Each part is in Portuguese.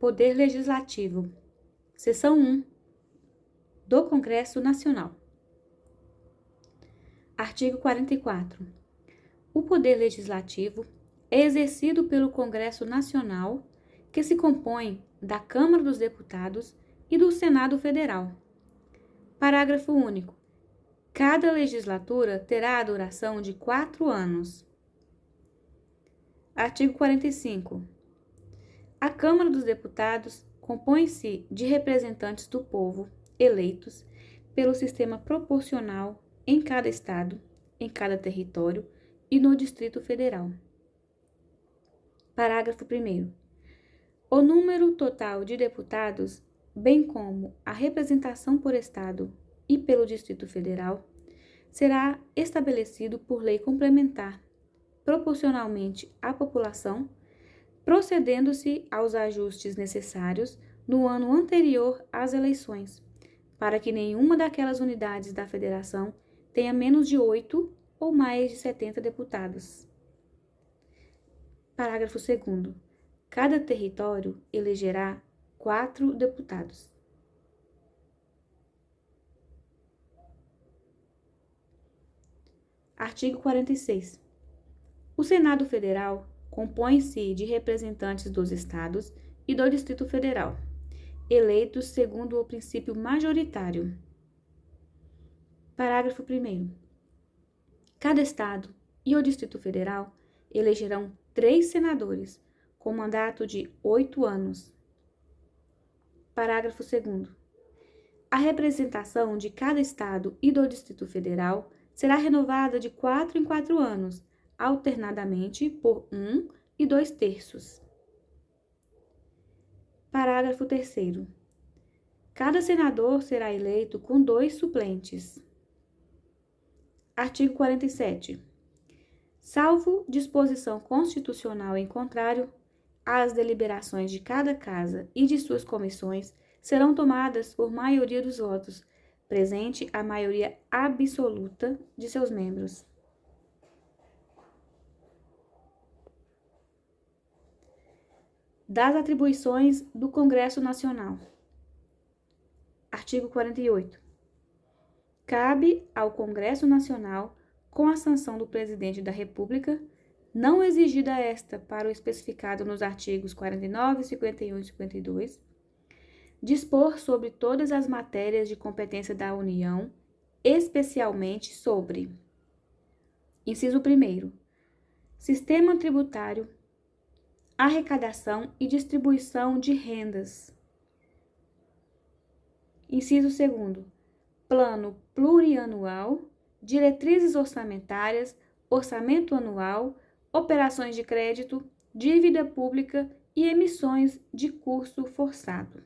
Poder Legislativo. Seção 1 do Congresso Nacional. Artigo 44. O Poder Legislativo é exercido pelo Congresso Nacional, que se compõe da Câmara dos Deputados e do Senado Federal. Parágrafo único. Cada legislatura terá a duração de 4 anos. Artigo 45. A Câmara dos Deputados compõe-se de representantes do povo, eleitos pelo sistema proporcional em cada estado, em cada território e no Distrito Federal. Parágrafo 1º. O número total de deputados, bem como a representação por estado e pelo Distrito Federal, será estabelecido por lei complementar, proporcionalmente à população, procedendo-se aos ajustes necessários no ano anterior às eleições, para que nenhuma daquelas unidades da Federação tenha menos de 8 ou mais de 70 deputados. Parágrafo 2º. Cada território elegerá 4 deputados. Artigo 46. O Senado Federal compõe-se de representantes dos estados e do Distrito Federal, eleitos segundo o princípio majoritário. Parágrafo 1º. Cada estado e o Distrito Federal elegerão 3 senadores, com mandato de 8 anos. Parágrafo 2º. A representação de cada estado e do Distrito Federal será renovada de 4 em 4 anos, alternadamente por 1 e 2/3. Parágrafo 3º. Cada senador será eleito com 2 suplentes. Artigo 47. Salvo disposição constitucional em contrário, as deliberações de cada casa e de suas comissões serão tomadas por maioria dos votos, presente a maioria absoluta de seus membros. Das atribuições do Congresso Nacional. Artigo 48. Cabe ao Congresso Nacional, com a sanção do Presidente da República, não exigida esta para o especificado nos artigos 49, 51 e 52, dispor sobre todas as matérias de competência da União, especialmente sobre: inciso 1º, sistema tributário, arrecadação e distribuição de rendas. Inciso 2º, plano plurianual, diretrizes orçamentárias, orçamento anual, operações de crédito, dívida pública e emissões de curso forçado.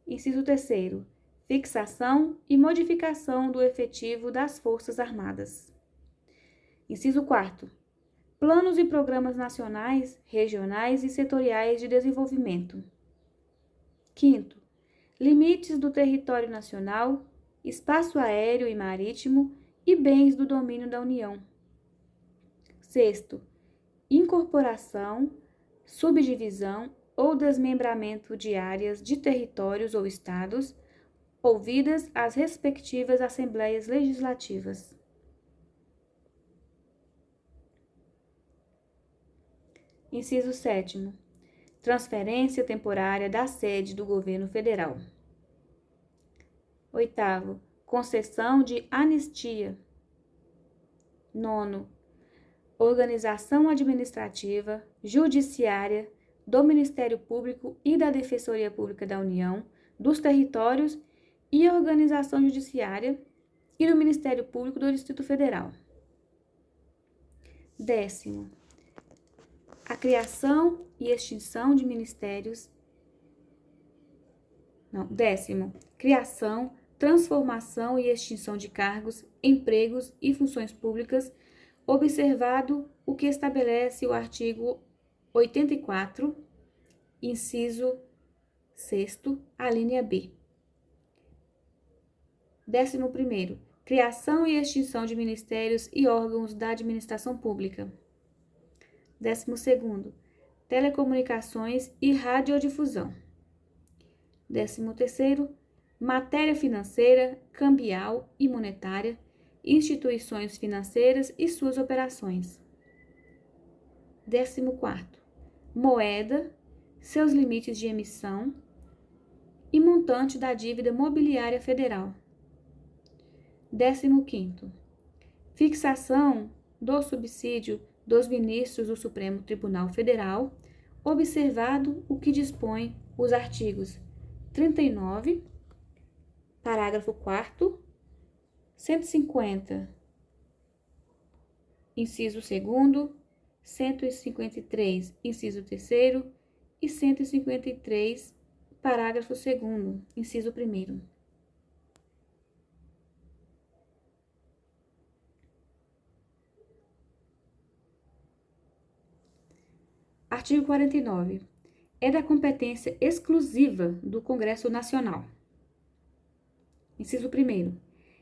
Inciso 3º, fixação e modificação do efetivo das Forças Armadas. Inciso 4º, planos e programas nacionais, regionais e setoriais de desenvolvimento. 5º, limites do território nacional, espaço aéreo e marítimo e bens do domínio da União. 6º, incorporação, subdivisão ou desmembramento de áreas de territórios ou estados, ouvidas as respectivas assembleias legislativas. Inciso 7º, transferência temporária da sede do governo federal. 8º, concessão de anistia. 9º, organização administrativa, judiciária, do Ministério Público e da Defensoria Pública da União, dos territórios e organização judiciária e do Ministério Público do Distrito Federal. 10º, a criação e extinção de ministérios. 10º, criação, transformação e extinção de cargos, empregos e funções públicas, observado o que estabelece o artigo 84, inciso 6º, a linha B. 11º, criação e extinção de ministérios e órgãos da administração pública. 12º, telecomunicações e radiodifusão. 13º, matéria financeira, cambial e monetária, instituições financeiras e suas operações. 14º, moeda, seus limites de emissão e montante da dívida mobiliária federal. 15º, fixação do subsídio dos ministros do Supremo Tribunal Federal, observado o que dispõe os artigos 39, parágrafo 4º, 150, inciso 2º, 153, inciso 3º e 153, parágrafo 2º, inciso 1º. Artigo 49. É da competência exclusiva do Congresso Nacional. Inciso 1º.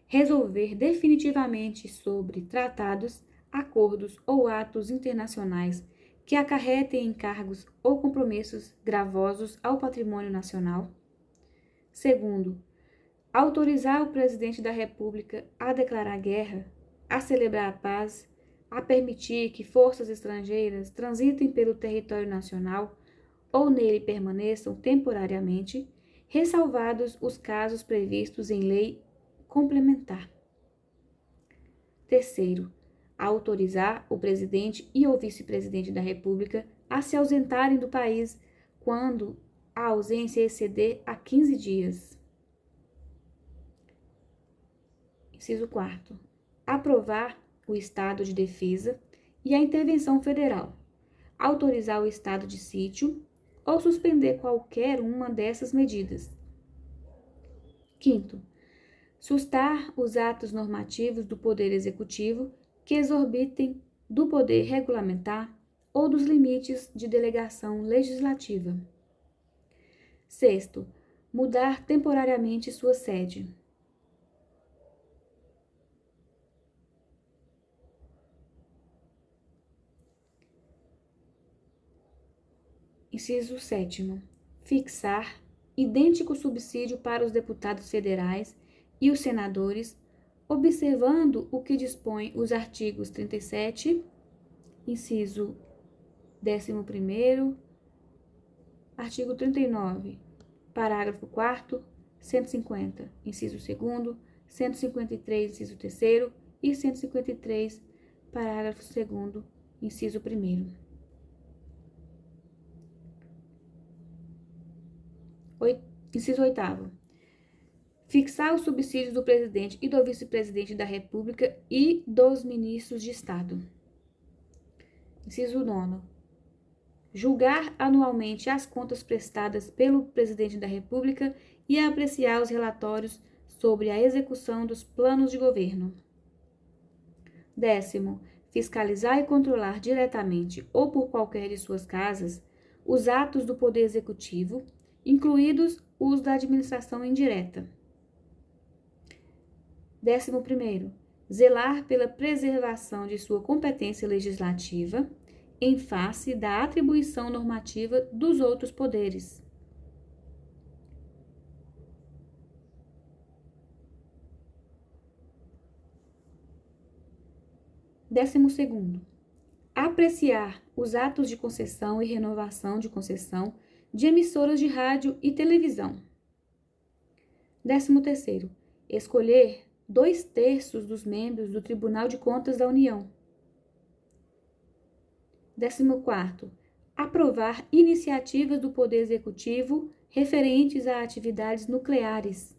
Resolver definitivamente sobre tratados, acordos ou atos internacionais que acarretem encargos ou compromissos gravosos ao patrimônio nacional. 2º. Autorizar o presidente da República a declarar guerra, a celebrar a paz, a permitir que forças estrangeiras transitem pelo território nacional ou nele permaneçam temporariamente, ressalvados os casos previstos em lei complementar. 3º, autorizar o presidente e o vice-presidente da República a se ausentarem do país quando a ausência exceder a 15 dias. Inciso 4º, aprovar o estado de defesa e a intervenção federal, autorizar o estado de sítio ou suspender qualquer uma dessas medidas. 5º, sustar os atos normativos do Poder Executivo que exorbitem do poder regulamentar ou dos limites de delegação legislativa. 6º, mudar temporariamente sua sede. Inciso 7º, fixar idêntico subsídio para os deputados federais e os senadores, observando o que dispõe os artigos 37, inciso 11º, artigo 39, parágrafo 4º, 150, inciso 2º, 153, inciso 3º e 153, parágrafo 2º, inciso 1º. Inciso 8º. Fixar os subsídios do presidente e do vice-presidente da República e dos ministros de Estado. Inciso 9º. Julgar anualmente as contas prestadas pelo presidente da República e apreciar os relatórios sobre a execução dos planos de governo. 10º. Fiscalizar e controlar diretamente ou por qualquer de suas casas os atos do Poder Executivo, incluídos os da administração indireta. 11º, zelar pela preservação de sua competência legislativa em face da atribuição normativa dos outros poderes. 12º, apreciar os atos de concessão e renovação de concessão de emissoras de rádio e televisão. 13º, escolher 2/3 dos membros do Tribunal de Contas da União. 14º, aprovar iniciativas do Poder Executivo referentes a atividades nucleares.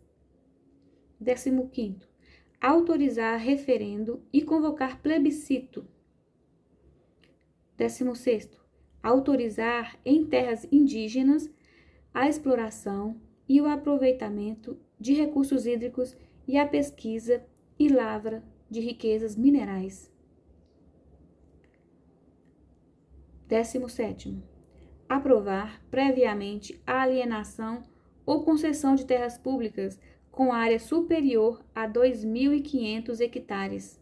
15º, autorizar referendo e convocar plebiscito. 16º, autorizar em terras indígenas a exploração e o aproveitamento de recursos hídricos e a pesquisa e lavra de riquezas minerais. 17º, aprovar previamente a alienação ou concessão de terras públicas com área superior a 2.500 hectares.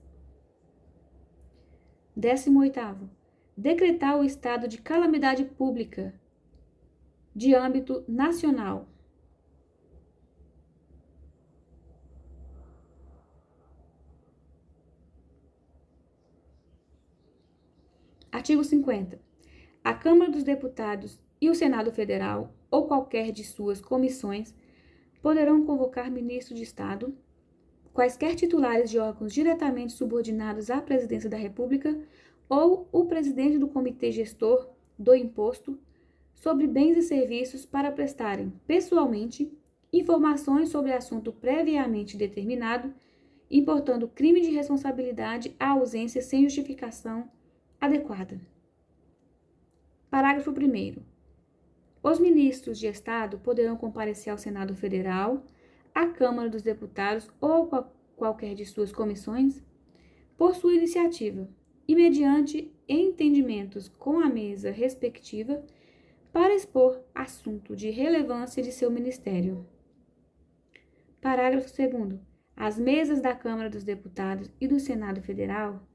18º, decretar o estado de calamidade pública de âmbito nacional. Artigo 50. A Câmara dos Deputados e o Senado Federal, ou qualquer de suas comissões, poderão convocar ministro de Estado, quaisquer titulares de órgãos diretamente subordinados à Presidência da República ou o presidente do Comitê Gestor do Imposto sobre Bens e Serviços para prestarem, pessoalmente, informações sobre assunto previamente determinado, importando crime de responsabilidade à ausência sem justificação adequada. Parágrafo 1º. Os ministros de Estado poderão comparecer ao Senado Federal, à Câmara dos Deputados ou qualquer de suas comissões, por sua iniciativa e mediante entendimentos com a mesa respectiva, para expor assunto de relevância de seu ministério. Parágrafo 2º. As mesas da Câmara dos Deputados e do Senado Federal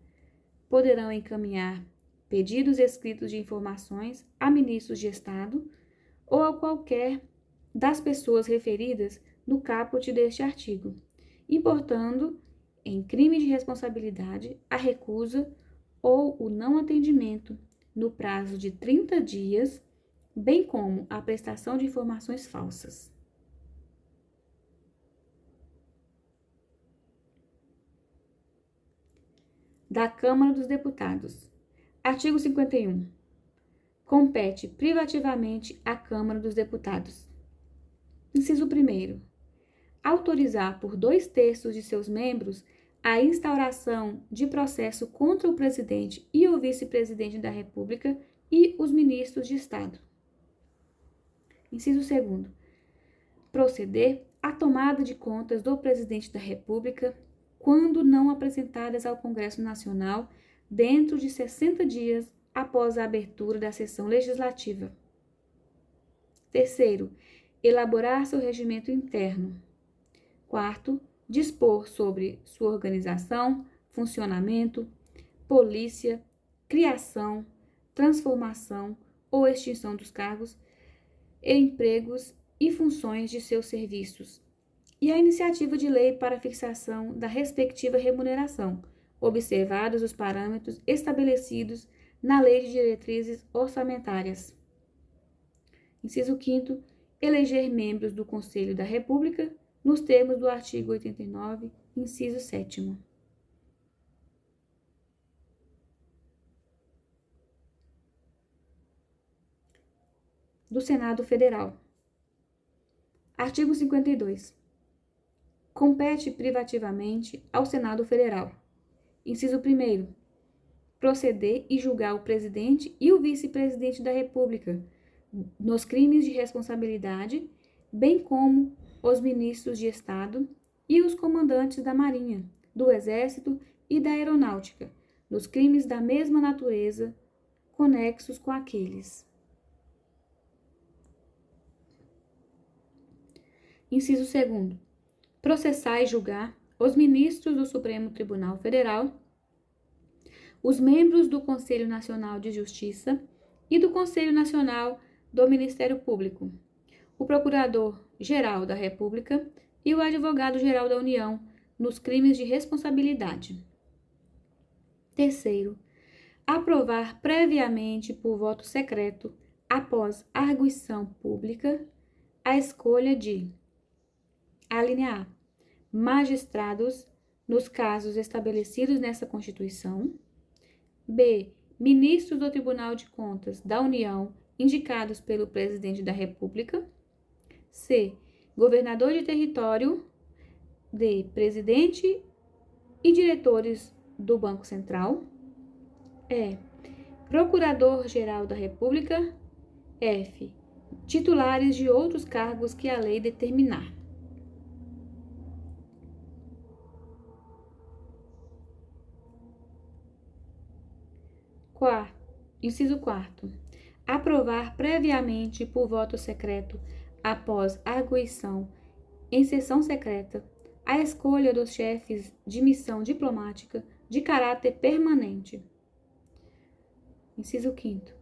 poderão encaminhar pedidos escritos de informações a ministros de Estado ou a qualquer das pessoas referidas no caput deste artigo, importando em crime de responsabilidade a recusa ou o não atendimento no prazo de 30 dias, bem como a prestação de informações falsas. Da Câmara dos Deputados. Artigo 51. Compete privativamente à Câmara dos Deputados. Inciso 1º. Autorizar por 2/3 de seus membros a instauração de processo contra o presidente e o vice-presidente da República e os ministros de Estado. Inciso 2º. Proceder à tomada de contas do presidente da República quando não apresentadas ao Congresso Nacional dentro de 60 dias após a abertura da sessão legislativa. 3º. Elaborar seu regimento interno. 4º. Dispor sobre sua organização, funcionamento, polícia, criação, transformação ou extinção dos cargos, empregos e funções de seus serviços, e a iniciativa de lei para fixação da respectiva remuneração, observados os parâmetros estabelecidos na Lei de Diretrizes Orçamentárias. Inciso 5º. Eleger membros do Conselho da República nos termos do artigo 89, inciso 7º. Do Senado Federal. Artigo 52. Compete privativamente ao Senado Federal. Inciso 1º. Proceder e julgar o presidente e o vice-presidente da República nos crimes de responsabilidade, bem como os ministros de Estado e os comandantes da Marinha, do Exército e da Aeronáutica, nos crimes da mesma natureza, conexos com aqueles. Inciso 2º. Processar e julgar os ministros do Supremo Tribunal Federal, os membros do Conselho Nacional de Justiça e do Conselho Nacional do Ministério Público, o Procurador-Geral da República e o Advogado-Geral da União nos crimes de responsabilidade. 3º. Aprovar previamente por voto secreto, após arguição pública, a escolha de: alínea A. Magistrados nos casos estabelecidos nessa Constituição. B. Ministros do Tribunal de Contas da União indicados pelo Presidente da República. C. Governador de território. D. Presidente e diretores do Banco Central. E. Procurador-Geral da República. F. Titulares de outros cargos que a lei determinar. Inciso 4º. Aprovar previamente por voto secreto, após arguição em sessão secreta, a escolha dos chefes de missão diplomática de caráter permanente. Inciso 5º.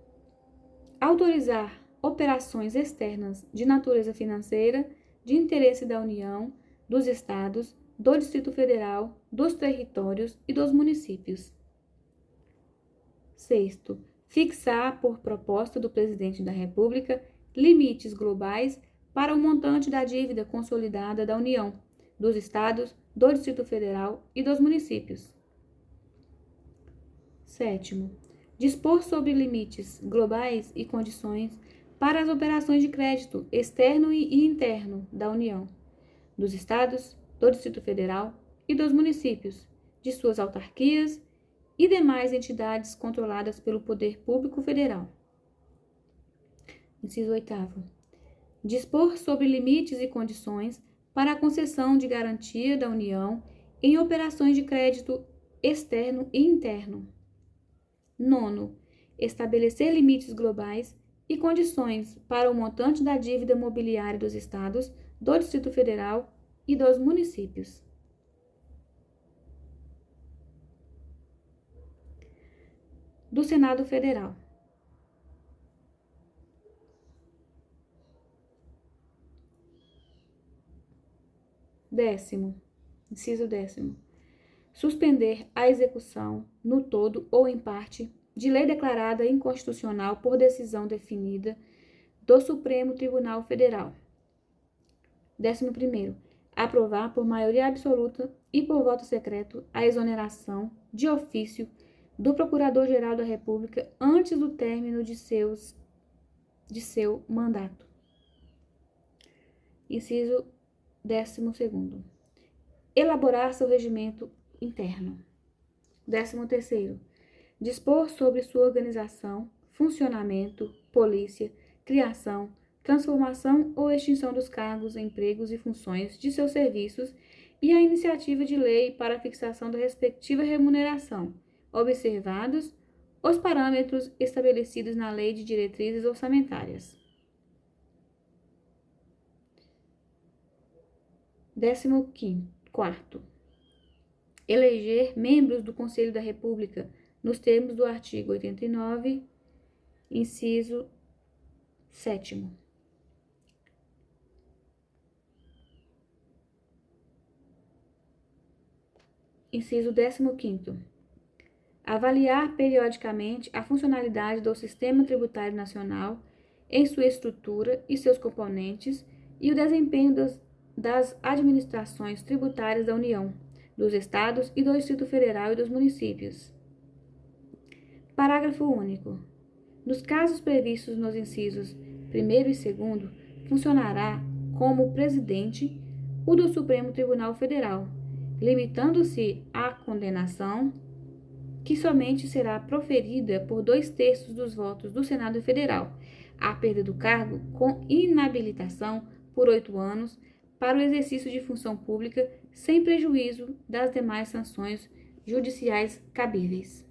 Autorizar operações externas de natureza financeira de interesse da União, dos Estados, do Distrito Federal, dos territórios e dos municípios. 6º. Fixar, por proposta do Presidente da República, limites globais para o montante da dívida consolidada da União, dos Estados, do Distrito Federal e dos municípios. 7º. Dispor sobre limites globais e condições para as operações de crédito externo e interno da União, dos Estados, do Distrito Federal e dos municípios, de suas autarquias e demais entidades controladas pelo Poder Público Federal. Inciso 8º. Dispor sobre limites e condições para a concessão de garantia da União em operações de crédito externo e interno. 9º. Estabelecer limites globais e condições para o montante da dívida mobiliária dos Estados, do Distrito Federal e dos municípios. Do Senado Federal. Inciso 10º. Suspender a execução, no todo ou em parte, de lei declarada inconstitucional por decisão definida do Supremo Tribunal Federal. 11º. Aprovar por maioria absoluta e por voto secreto a exoneração de ofício do Procurador-Geral da República antes do término de seu mandato. Inciso 12º. Elaborar seu regimento interno. 13º. Dispor sobre sua organização, funcionamento, polícia, criação, transformação ou extinção dos cargos, empregos e funções de seus serviços e a iniciativa de lei para a fixação da respectiva remuneração, observados os parâmetros estabelecidos na Lei de Diretrizes Orçamentárias. 14º. Eleger membros do Conselho da República nos termos do artigo 89, inciso 7º. Inciso 15º. Avaliar periodicamente a funcionalidade do Sistema Tributário Nacional em sua estrutura e seus componentes e o desempenho das administrações tributárias da União, dos Estados e do Distrito Federal e dos municípios. Parágrafo único. Nos casos previstos nos incisos 1º e 2º, funcionará como presidente o do Supremo Tribunal Federal, limitando-se à condenação, que somente será proferida por 2/3 dos votos do Senado Federal, a perda do cargo com inabilitação por 8 anos para o exercício de função pública, sem prejuízo das demais sanções judiciais cabíveis.